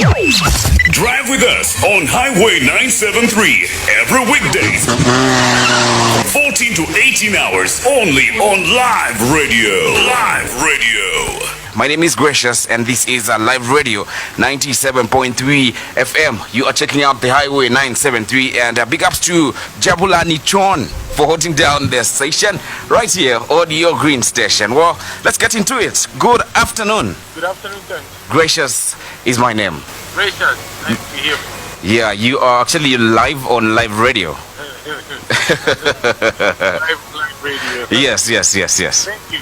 Drive with us on Highway 973 every weekday, 14 to 18 hours only on Live Radio. Live Radio. My name is Gracious, and this is Live Radio 97.3 FM. You are checking out the Highway 973, and big ups to Jabulani Chon for holding down the station right here on your green station. Well, let's get into it. Good afternoon. Good afternoon, thanks. Gracious is my name. Gracious, nice to hear from you. Yeah, you are actually live on Live Radio. live radio. Yes.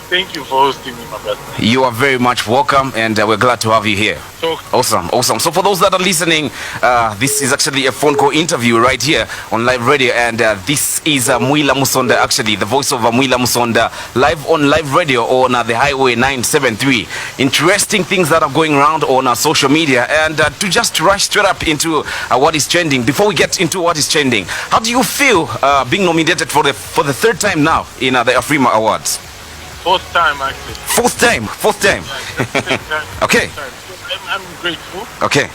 Thank you for hosting me, my brother. You are very much welcome, and we're glad to have you here. Awesome. So for those that are listening, this is actually a phone call interview right here on Live Radio, and this is Mwila Musonda, actually the voice of Mwila Musonda, live on Live Radio on the Highway 973. Interesting things that are going around on social media, and to just rush straight up into what is trending. Before we get into what is trending, how do you feel being nominated for the third time now in the AFRIMMA Awards? Fourth time, actually. Fourth time. Yeah, Okay. I'm grateful. Okay.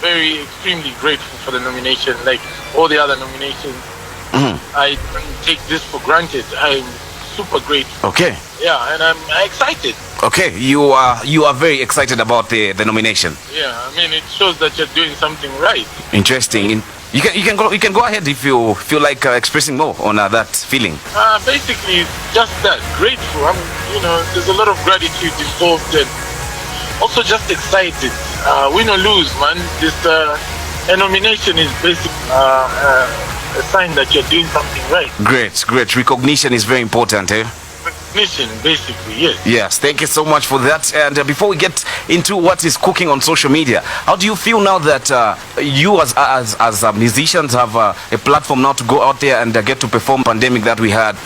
Very extremely grateful for the nomination. Like all the other nominations, I don't take this for granted. I'm super grateful. Okay. Yeah, and I'm excited. Okay, you are very excited about the nomination. Yeah, I mean it shows that you're doing something right. Interesting. You can go ahead if you feel like expressing more on that feeling. Basically, just that grateful. There's a lot of gratitude involved, and also just excited. Win or lose, man. This a nomination is basically a sign that you're doing something right. Great. Recognition is very important, eh? Recognition, basically, yes. Yes, thank you so much for that. And before we get into what is cooking on social media, how do you feel now that you as musicians have a platform now to go out there and get to perform pandemic that we had?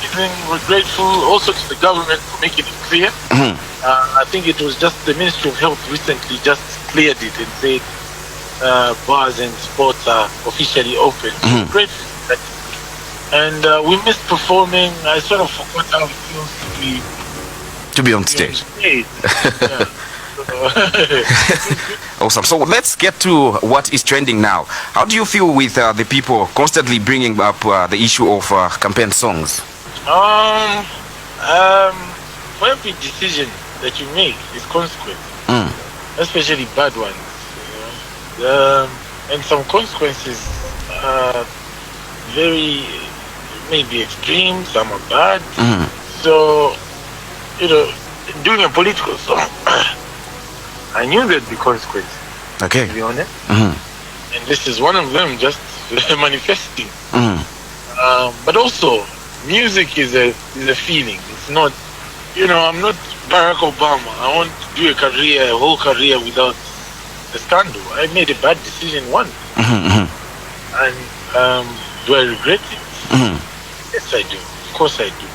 We're grateful also to the government for making it clear. I think it was just the Ministry of Health recently just cleared it and said bars and sports are officially open. So grateful for that. And we missed performing. I sort of forgot how it feels to be on stage. Yeah. Awesome. So let's get to what is trending now. How do you feel with the people constantly bringing up the issue of campaign songs? For every decision that you make is consequence, especially bad ones. And some consequences are very maybe extreme, some are bad. So, doing a political song, I knew there'd be consequences. Okay. To be honest. And this is one of them, just manifesting. But also, music is a feeling. It's not, I'm not Barack Obama. I want to do a whole career without a scandal. I made a bad decision once. And do I regret it? Yes, I do. Of course I do.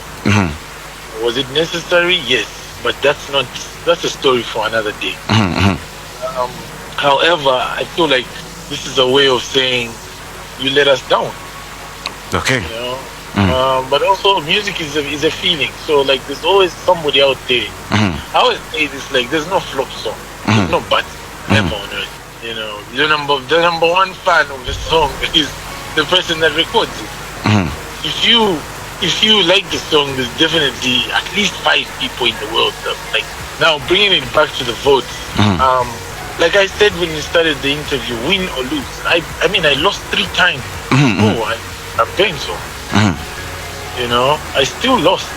Was it necessary? Yes. But that's a story for another day. However, I feel like this is a way of saying you let us down. Okay. But also music is a feeling. So like there's always somebody out there. I always say this, like there's no flop song. There's no but ever on earth. The number one fan of the song is the person that records it. If you like the song, there's definitely at least 5 people in the world that like. Now bringing it back to the votes, like I said when you started the interview, win or lose. I lost 3 times. I'm paying so. I still lost.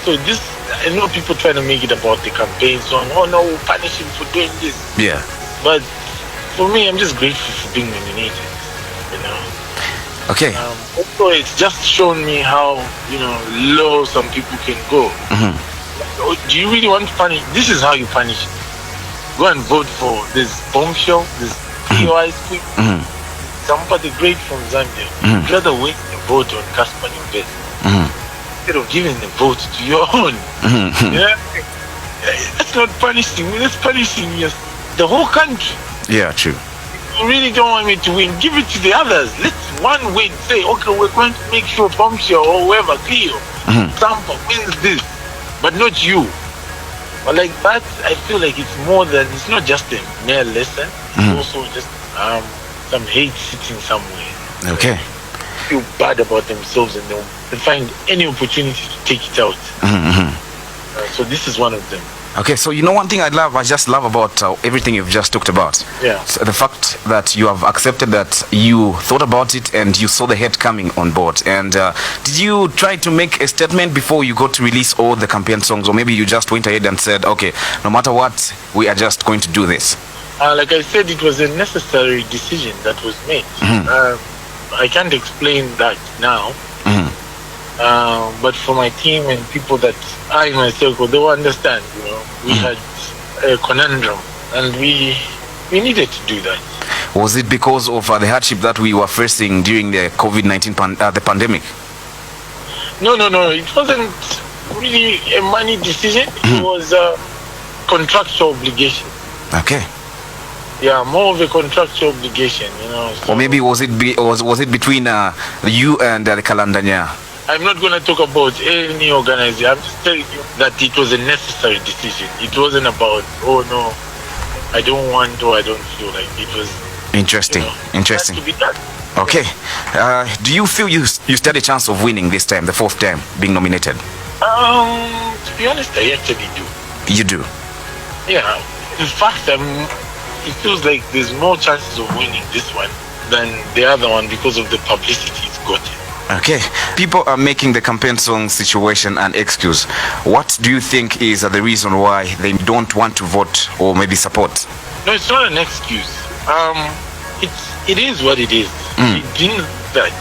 So this, I know people trying to make it about the campaign song. Oh no, we'll punish him for doing this. Yeah. But for me, I'm just grateful for being nominated. Okay. Also, it's just shown me how low some people can go. Do you really want to punish? This is how you punish it. Go and vote for this Bombshell, this Cleo ice cream. Sampa the great from Zambia. You'd rather wait a vote on Cassper Nyovest instead of giving the vote to your own. Yeah, that's not punishing me. That's punishing the whole country. Yeah, true. You really don't want me to win, give it to the others. Let's one win. Say, okay, we're going to make sure Bombshell or whoever, Cleo, Sampa wins this, but not you. But like that, I feel like it's more than, it's not just a mere lesson. It's also just some hate sitting somewhere. Okay. Feel bad about themselves and they find any opportunity to take it out. So this is one of them. Okay, so you know one thing I just love about everything you've just talked about. Yeah. So the fact that you have accepted that you thought about it and you saw the hate coming on board. And did you try to make a statement before you got to release all the campaign songs, or maybe you just went ahead and said, okay, no matter what, we are just going to do this? Like I said, it was a necessary decision that was made. I can't explain that now. But for my team and people that are in my circle, they will understand. You know, we had a conundrum, and we needed to do that. Was it because of the hardship that we were facing during the COVID-19 the pandemic? No. It wasn't really a money decision. It was a contractual obligation. Okay. Yeah, more of a contractual obligation, you know. So, or maybe was it between you and the Kalandanya? I'm not going to talk about any organization. I'm just telling you that it was a necessary decision. It wasn't about, oh no, I don't want or I don't feel like. It was interesting. You know, interesting. It has to be done. Okay. Do you feel you stand a chance of winning this time, the fourth time being nominated? To be honest, I actually do. You do? Yeah. In fact, it feels like there's more chances of winning this one than the other one because of the publicity it's gotten. Okay. People are making the campaign song situation an excuse. What do you think is the reason why they don't want to vote or maybe support? No, it's not an excuse. It is what it is. It didn't that.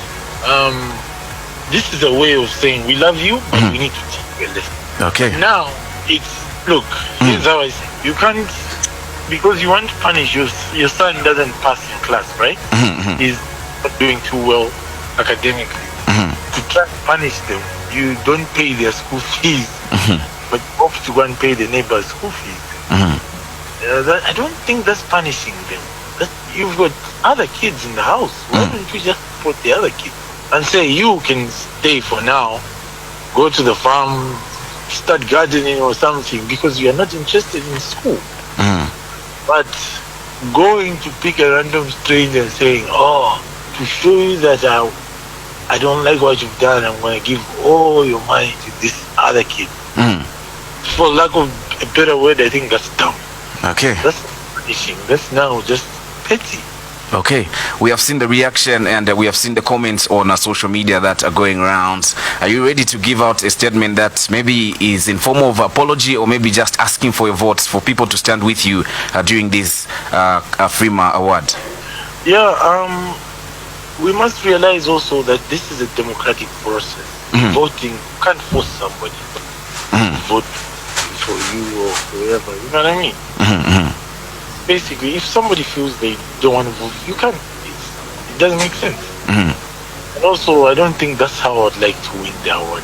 This is a way of saying we love you, but we need to teach you a lesson. Okay. Now, look, here's how I say. You can't, because you want to punish your son doesn't pass in class, right? He's not doing too well academically. To try to punish them, you don't pay their school fees, but you opt to go and pay the neighbor's school fees. I don't think that's punishing them. You've got other kids in the house. Why don't you just support the other kids and say you can stay for now, go to the farm, start gardening or something because you are not interested in school. But going to pick a random stranger and saying, oh, to show you that I don't like what you've done, I'm going to give all your money to this other kid. For lack of a better word, I think that's dumb. Okay. That's punishing. That's now just petty. Okay, we have seen the reaction and we have seen the comments on social media that are going around. Are you ready to give out a statement that maybe is in form of apology or maybe just asking for your votes for people to stand with you during this AFRIMMA award? Yeah, we must realize also that this is a democratic process. Voting, you can't force somebody to vote for you or whoever. You know what I mean? Basically, if somebody feels they don't want to vote, you can't. It doesn't make sense. And also, I don't think that's how I'd like to win the award,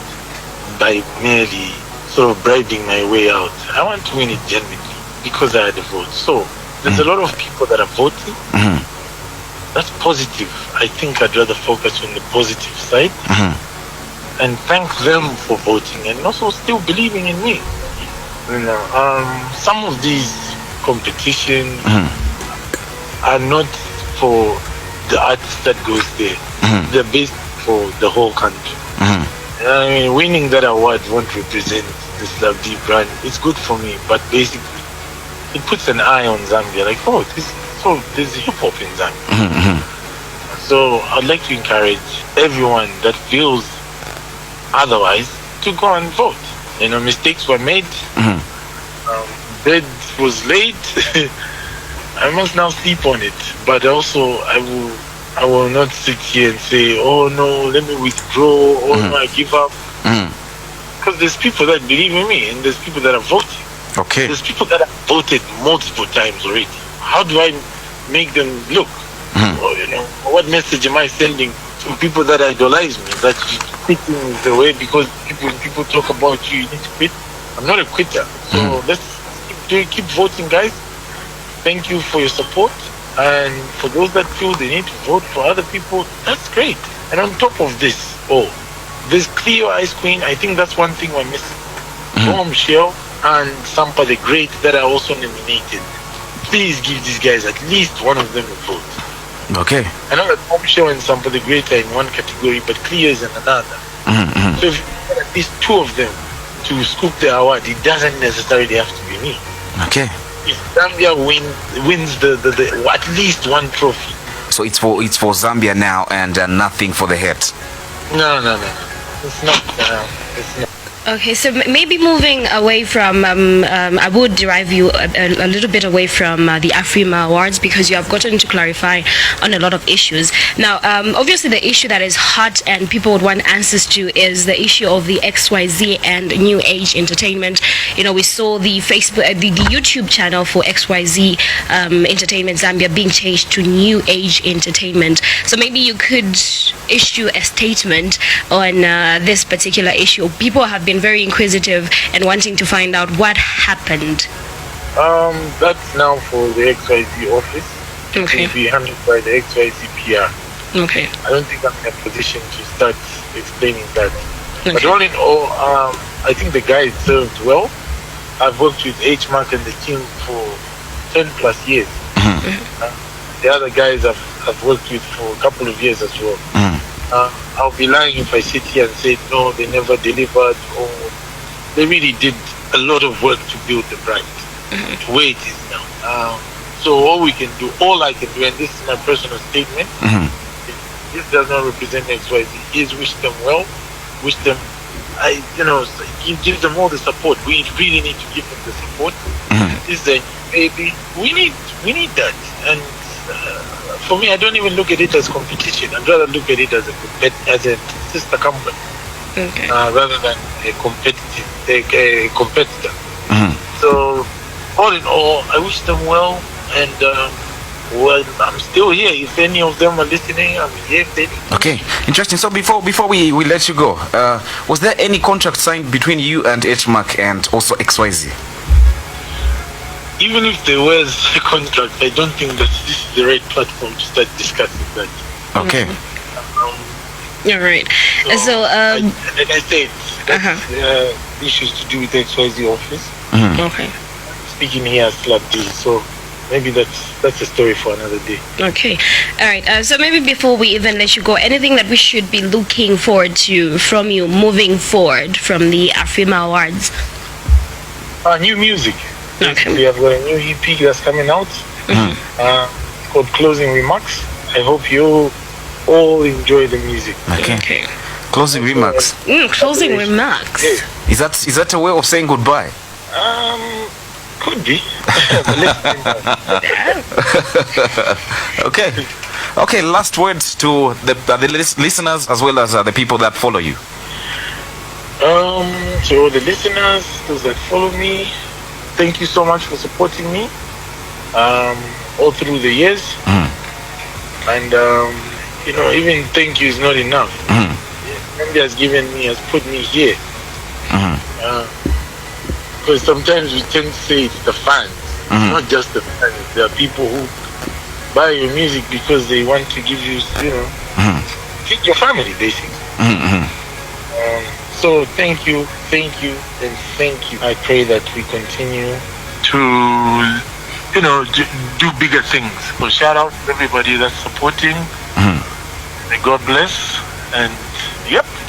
by merely sort of bribing my way out. I want to win it genuinely because I had a vote. So there's a lot of people that are voting. That's positive. I think I'd rather focus on the positive side and thank them for voting and also still believing in me. You know, some of these competitions are not for the artist that goes there. They're based for the whole country. I mean, winning that award won't represent the Slapdee brand. It's good for me, but basically it puts an eye on Zambia. Like, oh, there's hip hop in Zambia. So I'd like to encourage everyone that feels otherwise to go and vote. You know, mistakes were made. Bed was late. I must now sleep on it. But also, I will not sit here and say, oh no, let me withdraw, oh no, I give up. Because there's people that believe in me, and there's people that are voting. Okay. There's people that have voted multiple times already. How do I make them look? Or, you know, what message am I sending to people that idolize me? That quitting is the way, because people talk about you need to quit. I'm not a quitter. So let's keep voting, guys. Thank you for your support. And for those that feel they need to vote for other people, that's great. And on top of this, this Cleo Ice Queen, I think that's one thing we're missing. Bombshell, and Sampa the Great that are also nominated. Please give these guys at least one of them a vote. Okay. I know that Bombshell and Sampa the Great are in one category, but Cleo is in another. So if you get at least two of them to scoop the award, it doesn't necessarily have to be me. Okay. If Zambia wins the at least one trophy. So it's for Zambia now, and nothing for the head. No. It's not. It's not. Okay, so maybe moving away from, I would derive you a little bit away from the AFRIMMA awards, because you have gotten to clarify on a lot of issues. Now, obviously the issue that is hot and people would want answers to is the issue of the XYZ and New Age Entertainment. You know, we saw the Facebook, the YouTube channel for XYZ Entertainment Zambia being changed to New Age Entertainment. So maybe you could issue a statement on this particular issue. People have been very inquisitive and wanting to find out what happened. That's now for the XYZ office. Okay. It will be handled by the XYZ PR. Okay. I don't think I'm in a position to start explaining that. Okay. But all in all, I think the guy served well. I've worked with H-Mark and the team for 10 plus years. The other guys I've worked with for a couple of years as well. I'll be lying if I sit here and say no, they never delivered, or they really did a lot of work to build the brand to where it is now. So all I can do, and this is my personal statement, this does not represent XYZ, is wish them well, wish them, give them all the support. We really need to give them the support. This is a baby. We need that. And for me, I don't even look at it as competition. I'd rather look at it as a sister company, rather than a competitor. So, all in all, I wish them well, and well, I'm still here. If any of them are listening, I'm here. Okay, interesting. So before we let you go, was there any contract signed between you and H-Mark and also XYZ? Even if there was a contract, I don't think that this is the right platform to start discussing that. Okay. All right. So, like I said, that's issues to do with the XYZ office. Okay. Speaking here as Slapdee, so maybe that's a story for another day. Okay. All right. So maybe before we even let you go, anything that we should be looking forward to from you moving forward from the AFRIMMA awards? New music. Okay. We have got a new EP that's coming out called Closing Remarks. I hope you all enjoy the music. Okay. Closing remarks. Closing remarks. Yeah. Is that a way of saying goodbye? Could be. Okay. Last words to the listeners as well as the people that follow you. So the listeners, those that follow me, thank you so much for supporting me all through the years. And even thank you is not enough. Zambia has put me here. Because sometimes we tend to say it's the fans, not just the fans. There are people who buy your music because they want to give you, feed your family, basically. So thank you, and thank you. I pray that we continue to, do bigger things. So shout out to everybody that's supporting. May God bless, and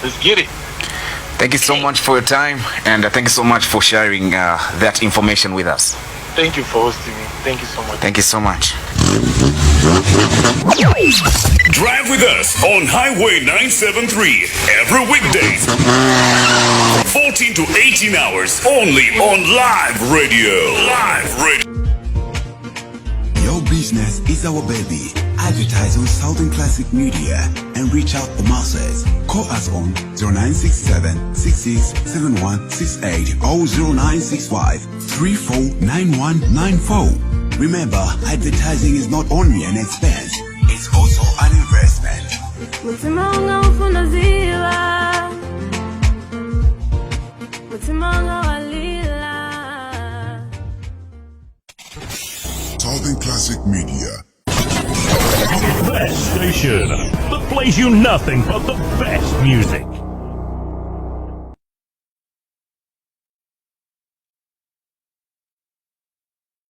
let's get it. Thank you so much for your time, and thank you so much for sharing that information with us. Thank you for hosting me. Thank you so much. Thank you so much. Drive with us on Highway 973 every weekday from 14 to 18 hours only on Live Radio. Live Radio. Your business is our baby. Advertise on Southern Classic Media and reach out the masses. Call us on 0967 667168 or 0965 349194. Remember, advertising is not only an expense, it's also an investment. Southern Classic Media. Best station that plays you nothing but the best music.